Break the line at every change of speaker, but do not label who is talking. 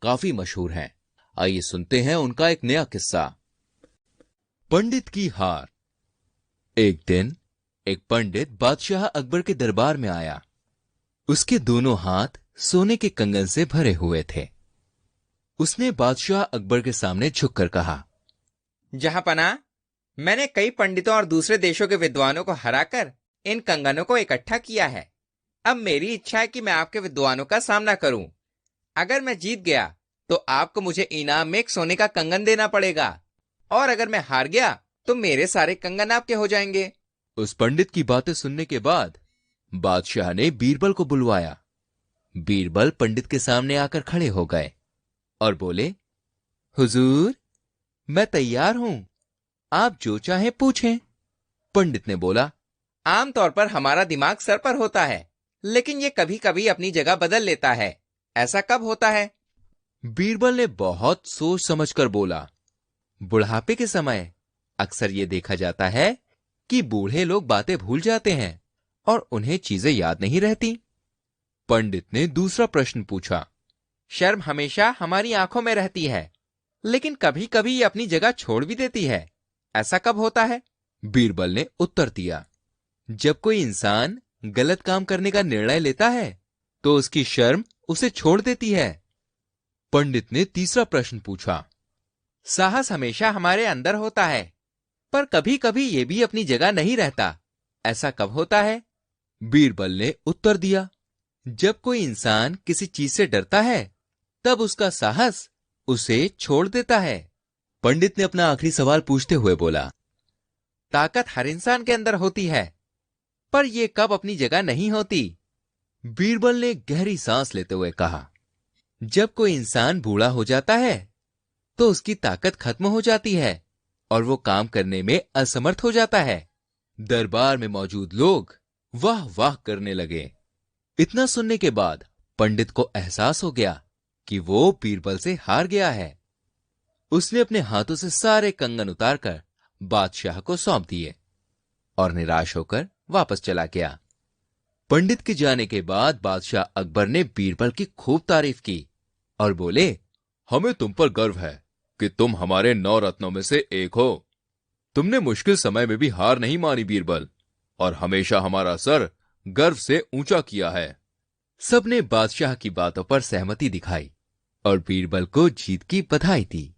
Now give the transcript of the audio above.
काफी मशहूर हैं। आइए सुनते हैं उनका एक नया किस्सा। पंडित की हार। एक दिन एक पंडित बादशाह अकबर के दरबार में आया। उसके दोनों हाथ सोने के कंगन से भरे हुए थे। उसने बादशाह अकबर के सामने झुककर कहा,
जहांपनाह, मैंने कई पंडितों और दूसरे देशों के विद्वानों को हराकर इन कंगनों को इकट्ठा किया है। अब मेरी इच्छा है कि मैं आपके विद्वानों का सामना करूं। अगर मैं जीत गया तो आपको मुझे इनाम में एक सोने का कंगन देना पड़ेगा, और अगर मैं हार गया तो मेरे सारे कंगन आपके हो जाएंगे।
उस पंडित की बातें सुनने के बाद बादशाह ने बीरबल को बुलवाया। बीरबल पंडित के सामने आकर खड़े हो गए और बोले, हुजूर, मैं तैयार हूं, आप जो चाहे पूछें। पंडित ने बोला,
आमतौर पर हमारा दिमाग सर पर होता है, लेकिन ये कभी कभी अपनी जगह बदल लेता है। ऐसा कब होता है?
बीरबल ने बहुत सोच समझकर बोला, बुढ़ापे के समय अक्सर ये देखा जाता है कि बूढ़े लोग बातें भूल जाते हैं और उन्हें चीजें याद नहीं रहती। पंडित ने दूसरा प्रश्न पूछा,
शर्म हमेशा हमारी आंखों में रहती है, लेकिन कभी कभी ये अपनी जगह छोड़ भी देती है। ऐसा कब होता है?
बीरबल ने उत्तर दिया, जब कोई इंसान गलत काम करने का निर्णय लेता है तो उसकी शर्म उसे छोड़ देती है। पंडित ने तीसरा प्रश्न पूछा,
साहस हमेशा हमारे अंदर होता है, पर कभी कभी ये भी अपनी जगह नहीं रहता। ऐसा कब होता है?
बीरबल ने उत्तर दिया, जब कोई इंसान किसी चीज से डरता है तब उसका साहस उसे छोड़ देता है। पंडित ने अपना आखिरी सवाल पूछते हुए बोला,
ताकत हर इंसान के अंदर होती है, पर यह कब अपनी जगह नहीं होती?
बीरबल ने गहरी सांस लेते हुए कहा, जब कोई इंसान बूढ़ा हो जाता है तो उसकी ताकत खत्म हो जाती है और वो काम करने में असमर्थ हो जाता है। दरबार में मौजूद लोग वाह वाह करने लगे। इतना सुनने के बाद पंडित को एहसास हो गया कि वो बीरबल से हार गया है। उसने अपने हाथों से सारे कंगन उतारकर बादशाह को सौंप दिए और निराश होकर वापस चला गया। पंडित के जाने के बाद बादशाह अकबर ने बीरबल की खूब तारीफ की और बोले, हमें तुम पर गर्व है कि तुम हमारे 9 रत्नों में से एक हो। तुमने मुश्किल समय में भी हार नहीं मानी बीरबल, और हमेशा हमारा सर गर्व से ऊंचा किया है। सबने बादशाह की बातों पर सहमति दिखाई और बीरबल को जीत की बधाई दी।